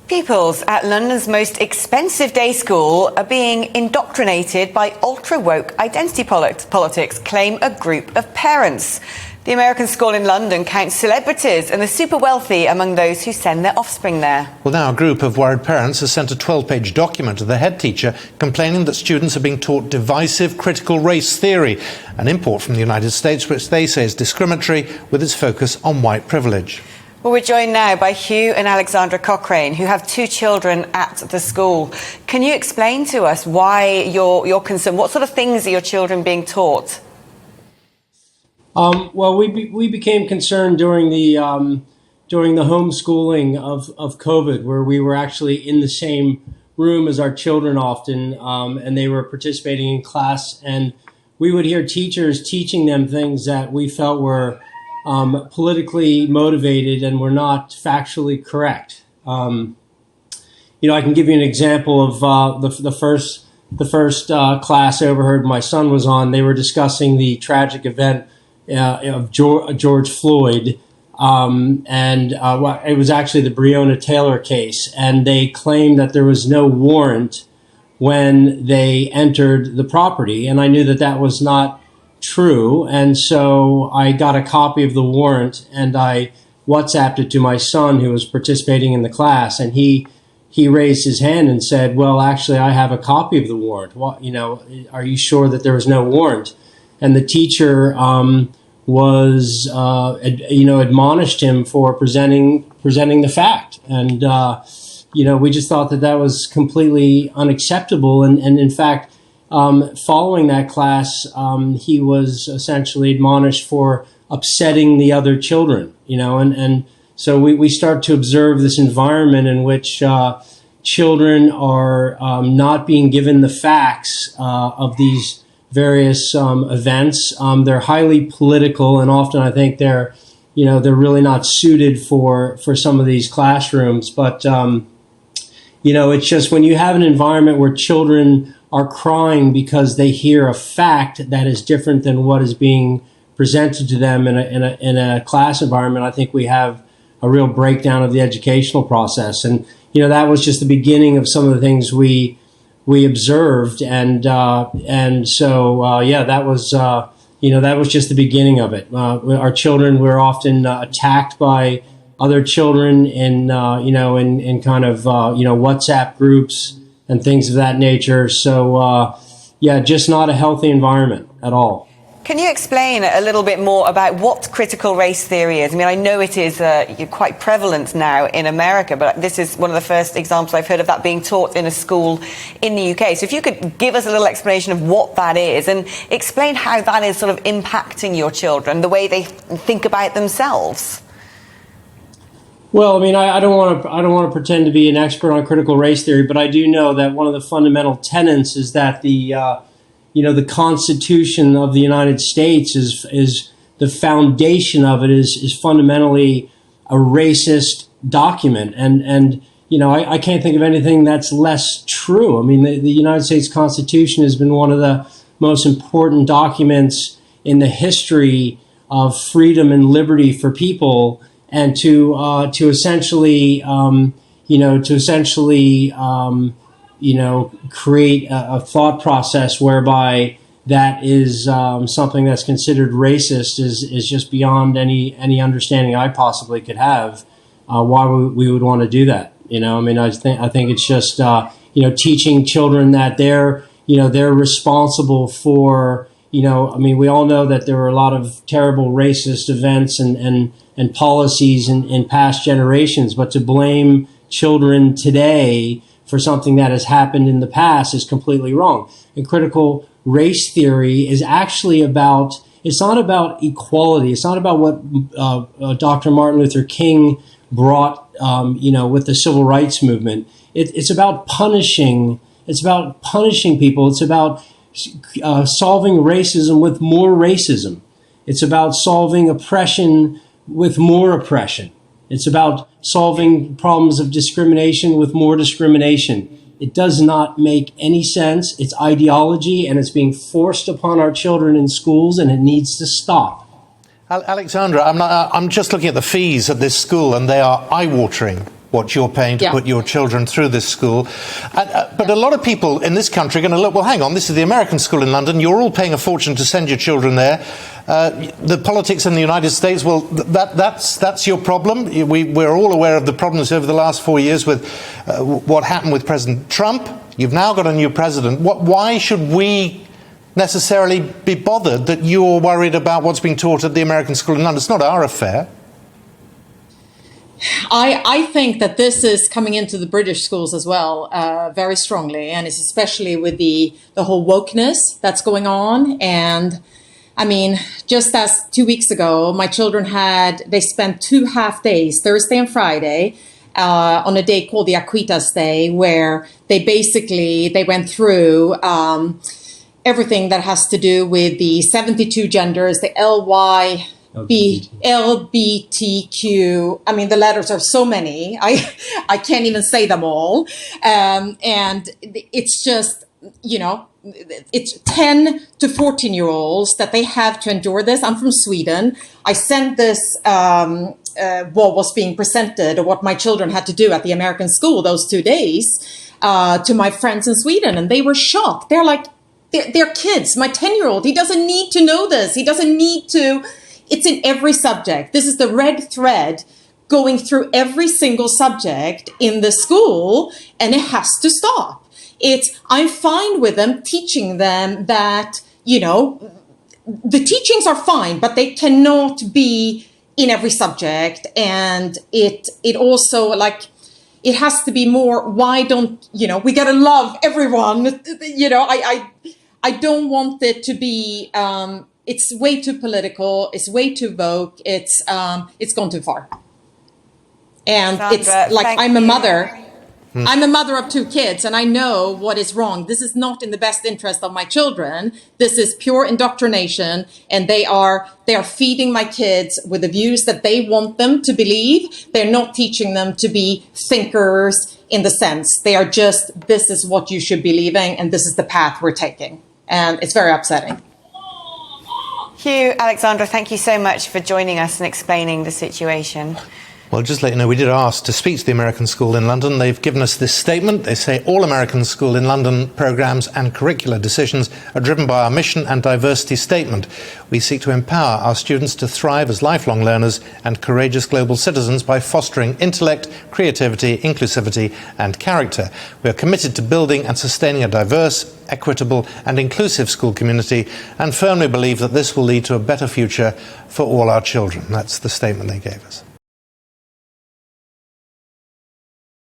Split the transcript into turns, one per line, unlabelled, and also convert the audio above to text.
Pupils at London's most expensive day school are being indoctrinated by ultra-woke identity politics, claim a group of parents. The American school in London counts celebrities and the super wealthy among those who send their offspring there.
Well, now a group of worried parents has sent a 12-page document to the head teacher complaining that students are being taught divisive critical race theory, an import from the United States which they say is discriminatory with its focus on white privilege.
Well, we're joined now by Hugh and Alexandra Cochrane, who have 2 children at the school. Can you explain to us why you're concerned? What sort of things are your children being taught?
Well, we became concerned during the homeschooling of COVID, where we were actually in the same room as our children often, and they were participating in class, and we would hear teachers teaching them things that we felt were politically motivated and were not factually correct. I can give you an example of the first class I overheard my son was on. They were discussing the tragic event of George Floyd, and it was actually the Breonna Taylor case, and they claimed that there was no warrant when they entered the property, and I knew that that was not true, and so I got a copy of the warrant and I WhatsApped it to my son who was participating in the class, and he raised his hand and said, "Well, actually, I have a copy of the warrant. What, are you sure that there was no warrant?" And the teacher admonished him for presenting the fact, and we just thought that was completely unacceptable, and in fact. Following that class, he was essentially admonished for upsetting the other children, and so we start to observe this environment in which children are not being given the facts of these various events. They're highly political, and often I think they're really not suited for some of these classrooms. But it's just when you have an environment where children are crying because they hear a fact that is different than what is being presented to them in a class environment, I think we have a real breakdown of the educational process. And that was just the beginning of some of the things we observed, and that was just the beginning of it. Our children were often attacked by other children in kind of WhatsApp groups and things of that nature. So, just not a healthy environment at all.
Can you explain a little bit more about what critical race theory is? I mean, I know it is quite prevalent now in America, but this is one of the first examples I've heard of that being taught in a school in the UK. So if you could give us a little explanation of what that is and explain how that is sort of impacting your children, the way they think about themselves.
Well, I mean, I don't want to pretend to be an expert on critical race theory, but I do know that one of the fundamental tenets is that the Constitution of the United States is the foundation of it is fundamentally a racist document, and I can't think of anything that's less true. I mean, the United States Constitution has been one of the most important documents in the history of freedom and liberty for people. And to essentially create a thought process whereby that is something that's considered racist is just beyond any understanding I possibly could have. Why we would want to do that? I think it's just teaching children that they're responsible for. We all know that there were a lot of terrible racist events and policies in past generations, but to blame children today for something that has happened in the past is completely wrong. And critical race theory is actually it's not about equality. It's not about what Dr. Martin Luther King brought, with the civil rights movement. It's about punishing. It's about punishing people. It's about solving racism with more racism. It's about solving oppression with more oppression. It's about solving problems of discrimination with more discrimination. It does not make any sense. It's ideology, and it's being forced upon our children in schools, and it needs to stop.
Alexandra, I'm just looking at the fees at this school, and they are eye-watering. what you're paying to put your children through this school. But a lot of people in this country are going to look, well, hang on, this is the American school in London. You're all paying a fortune to send your children there. The politics in the United States, well, that's your problem. We're all aware of the problems over the last 4 years with what happened with President Trump. You've now got a new president. Why should we necessarily be bothered that you're worried about what's being taught at the American school in London? It's not our affair.
I think that this is coming into the British schools as well, very strongly, and it's especially with the whole wokeness that's going on. And I mean, just as 2 weeks ago, my children they spent 2 half days, Thursday and Friday, on a day called the Aquitas Day, where they went through everything that has to do with the 72 genders, the LGBTQ. I mean, the letters are so many. I can't even say them all. And it's just, it's 10 to 14-year-olds that they have to endure this. I'm from Sweden. I sent this, what was being presented or what my children had to do at the American school those 2 days to my friends in Sweden. And they were shocked. They're like, they're kids. My 10-year-old, he doesn't need to know this. He doesn't need to. It's in every subject. This is the red thread going through every single subject in the school, and it has to stop. I'm fine with them teaching them that, the teachings are fine, but they cannot be in every subject. And it also, it has to be more, why don't, we got to love everyone. I don't want it to be, it's way too political. It's way too woke. It's gone too far. And Sandra, it's like, I'm a mother. I'm a mother of 2 kids, and I know what is wrong. This is not in the best interest of my children. This is pure indoctrination, and they are feeding my kids with the views that they want them to believe. They're not teaching them to be thinkers in the sense. They are just, this is what you should be believing, and this is the path we're taking. And it's very upsetting.
Hugh, Alexandra, thank you so much for joining us and explaining the situation.
Well, just to let you know, we did ask to speak to the American school in London. They've given us this statement. They say all American school in London programmes and curricular decisions are driven by our mission and diversity statement. We seek to empower our students to thrive as lifelong learners and courageous global citizens by fostering intellect, creativity, inclusivity and character. We are committed to building and sustaining a diverse, equitable and inclusive school community and firmly believe that this will lead to a better future for all our children. That's the statement they gave us.